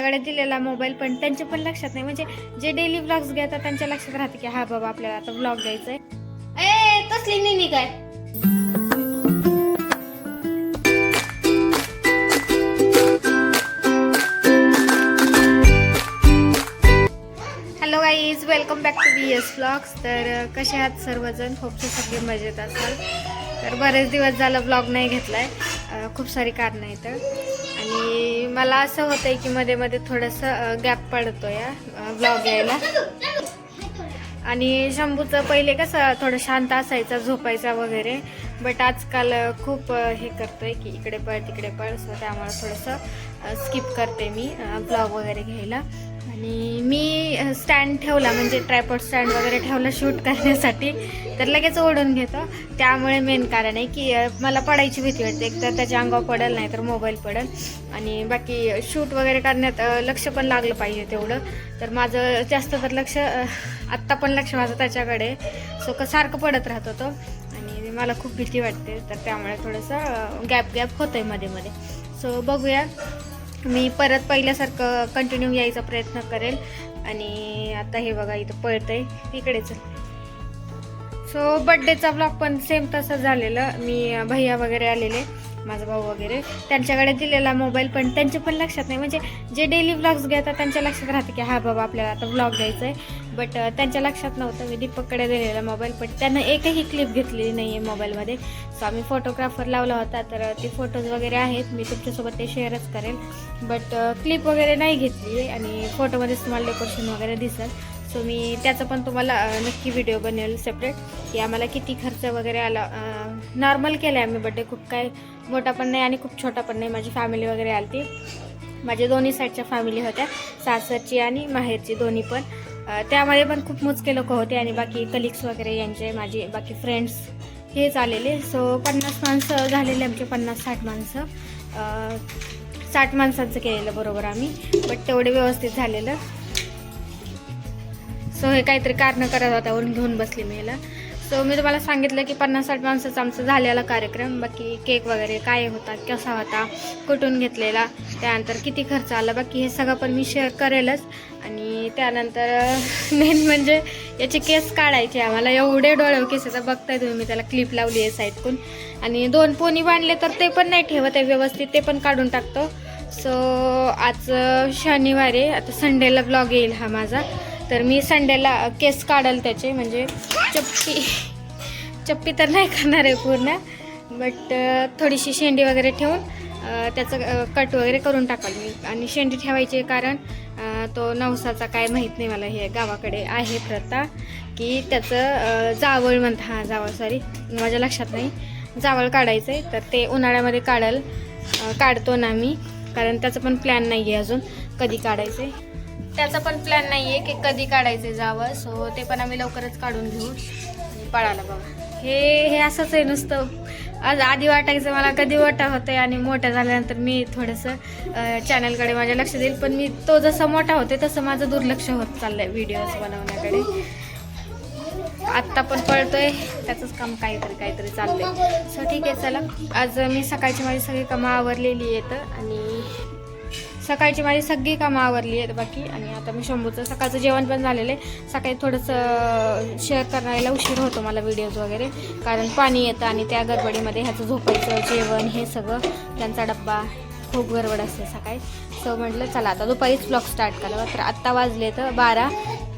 त्यांच्याकडे दिलेला मोबाईल पण त्यांच्या पण लक्षात नाही, म्हणजे जे डेली व्लॉग्स घेतात त्यांच्या लक्षात राहते की हा बाबा आपल्याला आता व्लॉग घ्यायचा आहे. तसली निनी काय hello guys, welcome back to BS vlogs. तर कसे आहात सर्वजण? खूप सगळे मजेत असाल. तर बरेच दिवस झालं व्लॉग नाही घेतलाय, खूप सारी कारणं आहेत आणि मला असं होतंय की मध्ये मध्ये थोडंसं गॅप पडतो या व्लॉग यायला. आणि शंभूचं पहिले कसं थोडं शांत असायचा, झोपायचा वगैरे, बट आजकाल खूप हे करतोय की इकडे पळ तिकडे पळ, सो त्यामुळे थोडंसं स्किप करते मी ब्लॉग वगैरे घ्यायला. आणि मी स्टँड ठेवला, म्हणजे ट्रायपॉड स्टँड वगैरे ठेवला शूट करण्यासाठी, तर लगेच ओढून घेतो. त्यामुळे मेन कारण आहे की मला पडायची भीती वाटते, एक तर त्याच्या अंगावर पडेल, नाही तर मोबाईल पडेल, आणि बाकी शूट वगैरे करण्यात लक्ष पण लागलं पाहिजे तेवढं. तर माझं जास्त तर लक्ष आत्ता पण लक्ष माझं त्याच्याकडे, सो सारखं पडत राहत होतं आणि मला खूप भीती वाटते. तर त्यामुळे थोडंसं गॅप होतंय मध्ये मध्ये. सो बघूया, मी परत पहिल्यासारखं कंटिन्यू यायचा प्रयत्न करेल. आणि आता हे बघा इथं पळतंय, इकडेच. सो बड्डेचा ब्लॉग पण सेम तसं झालेलं. मी भैया वगैरे आलेले, माझा भाऊ वगैरे, त्यांच्याकडे दिलेला मोबाईल पण त्यांच्या पण लक्षात नाही, म्हणजे जे डेली व्लॉग्स घेतात त्यांच्या लक्षात राहते की हा बाबा आपल्याला आता व्लॉग घ्यायचा आहे. बट त्यांच्या लक्षात नव्हतं. मी दीपककडे दिलेला मोबाईल, पण त्यानं एकही क्लिप घेतलेली नाही आहे मोबाईलमध्ये. सो आम्ही फोटोग्राफर लावला होता, तर ते फोटोज वगैरे आहेत, मी तुमच्यासोबत ते शेअरच करेल. बट क्लिप वगैरे नाही घेतली आणि फोटोमध्येच तुम्हाला डेकोरेशन वगैरे दिसेल. सो मी त्याचं पण तुम्हाला नक्की व्हिडिओ बनवेल सेपरेट, की आम्हाला किती खर्च वगैरे आला. नॉर्मल केलं आहे आम्ही बड्डे, खूप काय मोठा पण नाही आणि खूप छोटा पण नाही. माझी फॅमिली वगैरे आली ती, माझ्या दोन्ही साईडच्या फॅमिली होत्या, सासरची आणि माहेरची दोन्ही पण. त्यामध्ये पण खूप मोजके लोक होते आणि बाकी कलिग्स वगैरे यांचे, माझे बाकी फ्रेंड्स हेच आलेले. सो 50 माणसं झालेले आमचे, 50-60 माणसं. 60 माणसांचं केलेलं बरोबर आम्ही, बट तेवढे व्यवस्थित झालेलं. सो हे काहीतरी कारणं करत होता म्हणून घेऊन बसली मी याला. सो मी तुम्हाला सांगितलं की 50-60 माणसाचा आमचा झालेला कार्यक्रम. बाकी केक वगैरे काय होता, कसा होता, कुठून घेतलेला, त्यानंतर किती खर्च आला, बाकी हे सगळं पण मी शेअर करेलच. आणि त्यानंतर मेन म्हणजे याचे केस काढायचे आम्हाला. एवढे डोळे केस आता बघताय तुम्ही, मी त्याला क्लिप लावली आहे साईडकून. आणि 2 पोनी बांधले तर ते पण नाही ठेवत आहे व्यवस्थित, ते पण काढून टाकतो. सो आज शनिवारी, आता संडेला ब्लॉग येईल हा माझा, तर मी संडेला केस काढेल त्याचे, म्हणजे चप्पी तर नाही करणार आहे पूर्ण, बट थोडीशी शेंडी वगैरे ठेवून त्याचं कट वगैरे करून टाकाल मी. आणि शेंडी ठेवायची कारण तो नवसाचा काय माहीत नाही मला, हे गावाकडे आहे प्रथा की त्याचं जावळ म्हणतात, हां जावळ, सॉरी माझ्या लक्षात नाही, जावळ काढायचं आहे. तर ते उन्हाळ्यामध्ये काढतो ना मी, कारण त्याचं पण प्लॅन नाही आहे अजून कधी काढायचं आहे, त्याचा पण प्लॅन नाही आहे की कधी काढायचे जावं. सो ते पण आम्ही लवकरच काढून घेऊ आणि पळाला बघा. हे असंच आहे नुसतं. आज आधी वाटायचं मला कधी मोठा होतंय, आणि मोठं झाल्यानंतर मी थोडंसं चॅनलकडे माझ्या लक्ष देईल, पण मी तो जसं मोठा होते तसं माझं दुर्लक्ष होत चाललं आहे व्हिडिओज बनवण्याकडे. आत्ता पण पळतोय, त्याचंच काम काहीतरी चाललंय. सो ठीक आहे, चला. आज मी सकाळची माझी सगळी कामं आवरलेली आहेत, आणि सकाळची माझी सगळी कामं आवरली आहेत बाकी. आणि आता मी शंभूचं सकाळचं जेवण पण झालेलं आहे. सकाळी थोडंसं शेअर करायला उशीर होतो मला व्हिडिओज वगैरे, कारण पाणी येतं आणि त्या गडबडीमध्ये ह्याचं झोपायचं, जेवण, हे सगळं, त्यांचा डब्बा, खूप गडबड असते सकाळी. सो म्हटलं चला आता दुपारीच ब्लॉग स्टार्ट करावा. तर आत्ता वाजले तर 12.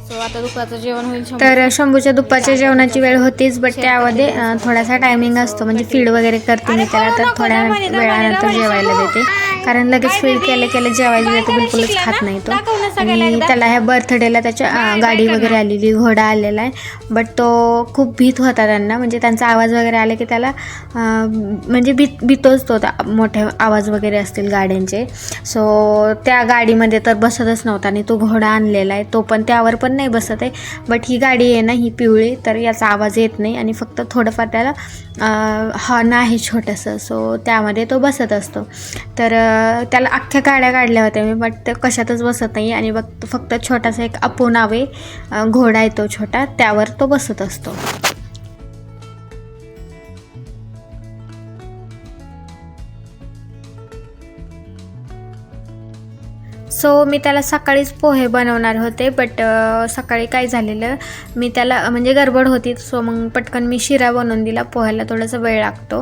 सो आता दुपारचं जेवण होईल. तर शंभूच्या दुपारच्या जेवणाची वेळ होतीच, बट त्यामध्ये थोडासा टायमिंग असतो, म्हणजे फीड वगैरे करते मी त्याला, तर थोड्या वेळानंतर जेवायला देते, कारण लगेच फीड केलं जेवायला देते, बिलकुलच खात नाही तो. आणि त्याला ह्या बर्थडेला त्याच्या गाडी वगैरे आलेली, घोडा आलेला आहे, बट तो खूप भीत होता त्यांना, म्हणजे त्यांचा आवाज वगैरे आला की त्याला म्हणजे भीतोच तो, मोठे आवाज वगैरे असतील गाड्यांचे. सो त्या गाडीमध्ये तर बसतच नव्हता, आणि तो घोडा आणलेला आहे तो पण त्यावर पण नाही बसत आहे. बट ही गाडी आहे ना, ही पिवळी, तर याचा आवाज येत नाही, आणि फक्त थोडंफार त्याला हॉर्न आहे छोटंसं, सो त्यामध्ये तो बसत असतो. तर त्याला अख्ख्या गाड्या काढल्या होत्या मी, बट ते कशातच बसत नाही. आणि फक्त छोटासा एक अपू नावे घोडा आहे तो छोटा, त्यावर तो बसत असतो. सो मी त्याला सकाळीच पोहे बनवणार होते, बट सकाळी काय झालेलं, मी त्याला म्हणजे गडबड होती, सो मग पटकन मी शिरा बनवून दिला. पोह्याला थोडासा वेळ लागतो.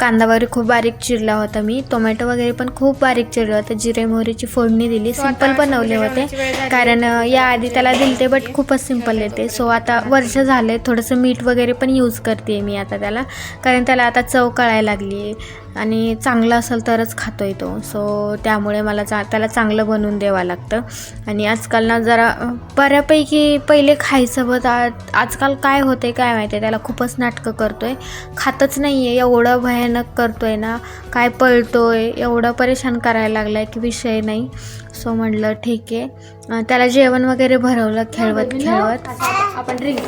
कांदा वगैरे खूप बारीक चिरला होता मी, टोमॅटो वगैरे पण खूप बारीक चिरलं होतं, जिरे मोहरीची फोडणी दिली. सिंपल बनवले होते कारण याआधी त्याला दिलते, बट खूपच सिंपल येते. सो आता वर्ष झाले, थोडंसं मीठ वगैरे पण यूज करते मी आता त्याला, कारण त्याला आता चव कळायला लागली आहे आणि चांगलं असेल तरच खातोय तो. सो त्यामुळे मला त्याला चांगलं बनवून द्यावं लागतं. आणि आजकाल ना जरा बऱ्यापैकी पहिले खायचं, बट आजकाल काय होतं काय माहिती आहे, त्याला खूपच नाटकं करतोय, खातच नाही आहे, एवढं भयानक करतोय ना, काय पळतोय, एवढं परेशान करायला लागला आहे की विषय नाही. सो म्हटलं ठीक आहे, त्याला जेवण वगैरे भरवलं खेळवत खेळवत. आपण ड्रिंक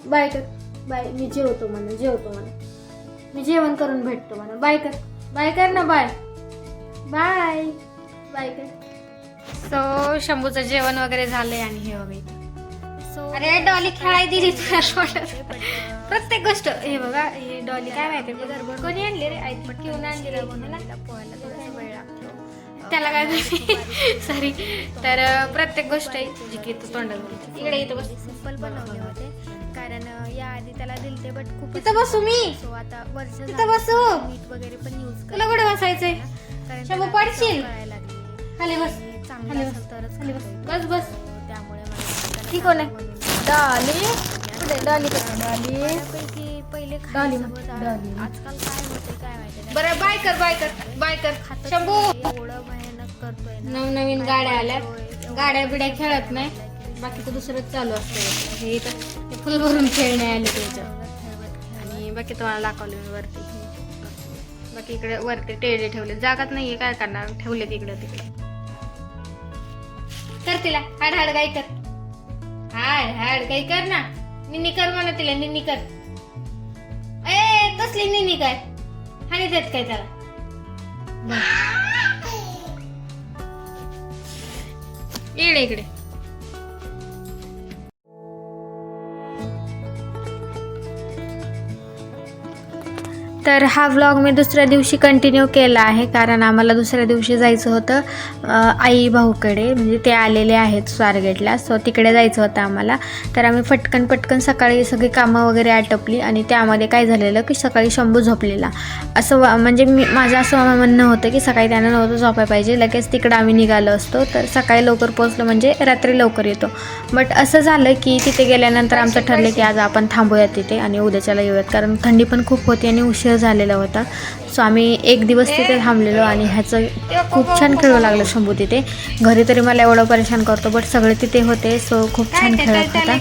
बाय कर, बाय, मी जेवतो म्हणा, मी जेवण करून भेटतो म्हणा, बाय कर ना, बाय कर. सो शंभूचं जेवण वगैरे झालंय आणि हे बघा. सो अरे डॉली खेळाय दिली प्रत्येक गोष्ट. हे बघा, हे डॉली काय माहिती गडबड कोणी आणली रे, आई घेऊन आणली रे कोणाला, पोहायला थोडासा वेळ लागतो त्याला, काय सॉरी. तर प्रत्येक गोष्ट आहे जी की तू तोंडात इकडे येतो. बस सिंपल बनवले होते कारण याआधी त्याला दिलते, बट खूप तिथं बसू मी. सो आता वर्ष तिथं बसू, मीठ वगैरे पण यूज तुला कुठे बसायचंय, शंभू पडशील खाली, बस खाली बस, बस. त्यामुळे ठीक आहे. डॉली कुठे, डॉली पैकी पहिले आजकाल काय होते काय माहिती. बरं बाय कर शंभू. एवढं भयानक करतोय, नवनवीन गाड्या आल्यात, गाड्या बिड्या खेळत नाही, बाकीचं दुसरंच चालू असतं. हे इथं फुल भरून खेळणे आले त्याच्या. आणि बाकी तुम्हाला दाखवलं मी वरती, बाकी इकडे वरती टेडे ठेवले, जागाच नाहीये, काय करणार, ठेवले तिकडे कर. तिला हाड गाई कर, हाड गाई कर ना, निन्नी कर म्हणा तिला, निन्नी कर. ए तसली निन्नी काय हानी देत काय त्याला. इकडे तर हा व्लॉग मी दुसऱ्या दिवशी कंटिन्यू केला आहे, कारण आम्हाला दुसऱ्या दिवशी जायचं होतं आई भाऊकडे, म्हणजे ते आलेले आहेत स्वारगेटला. सो तिकडे जायचं होतं आम्हाला. तर आम्ही पटकन सकाळी सगळी कामं वगैरे आटपली. आणि त्यामध्ये काय झालेलं की सकाळी शंभू झोपलेला, असं म्हणजे माझं असं म्हणणं होतं की सकाळी त्यानं नव्हतं झोपायला पाहिजे, लगेच तिकडं आम्ही निघालो असतो तर सकाळी लवकर पोहोचलो म्हणजे रात्री लवकर येतो. बट असं झालं की तिथे गेल्यानंतर आमचं ठरलं की आज आपण थांबूयात तिथे आणि उद्याच्याला येऊयात, कारण थंडी पण खूप होती आणि उशीर झालेला होता. सो आम्ही एक दिवस तिथे थांबलेलो आणि ह्याचं खूप छान खेळू लागलं शंभू तिथे. घरी तरी मला एवढं परेशान करतो, बट सगळे तिथे होते, सो खूप छान खेळत होता.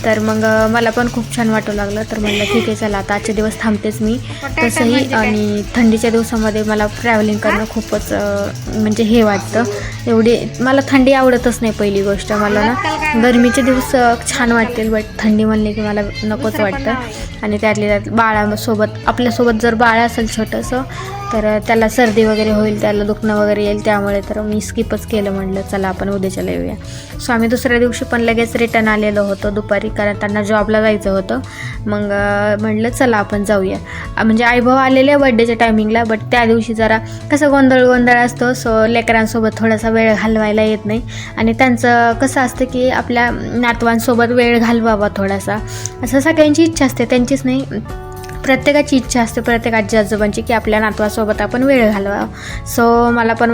तर मग मला पण खूप छान वाटू लागलं. तर म्हणलं ठीक आहे चला आता आजचे दिवस थांबतेच मी तसंही. आणि थंडीच्या दिवसामध्ये मला ट्रॅव्हलिंग करणं खूपच म्हणजे हे वाटतं. एवढी मला थंडी आवडतच नाही पहिली गोष्ट. मला ना गरमीचे दिवस छान वाटतील, बट थंडी म्हणले की मला नकोच वाटतं. आणि त्यातल्या त्यात बाळासोबत आपल्यासोबत जर बाळ असेल छोटंसं तर त्याला सर्दी वगैरे होईल, त्याला दुखणं वगैरे येईल, त्यामुळे तर मी स्किपच केलं. म्हणलं चला आपण उद्याच्याला येऊया. सो आम्ही दुसऱ्या दिवशी पण लगेच रिटर्न आलेलो होतो दुपारी, कारण त्यांना जॉबला जायचं होतं. मग म्हटलं चला आपण जाऊया. म्हणजे आईभाऊ आलेले बड्डेच्या टायमिंगला, बट त्या दिवशी जरा कसं गोंधळ असतो. सो लेकरांसोबत थोडासा वेळ घालवायला येत नाही. आणि त्यांचं कसं असतं की आपल्या नातवांसोबत वेळ घालवावा थोडासा, असं सगळ्यांची इच्छा असते, त्यांचीच नाही प्रत्येकाची इच्छा असते, प्रत्येक आजी आजोबांची, की आपल्या नातवासोबत आपण वेळ घालवावा. सो मला पण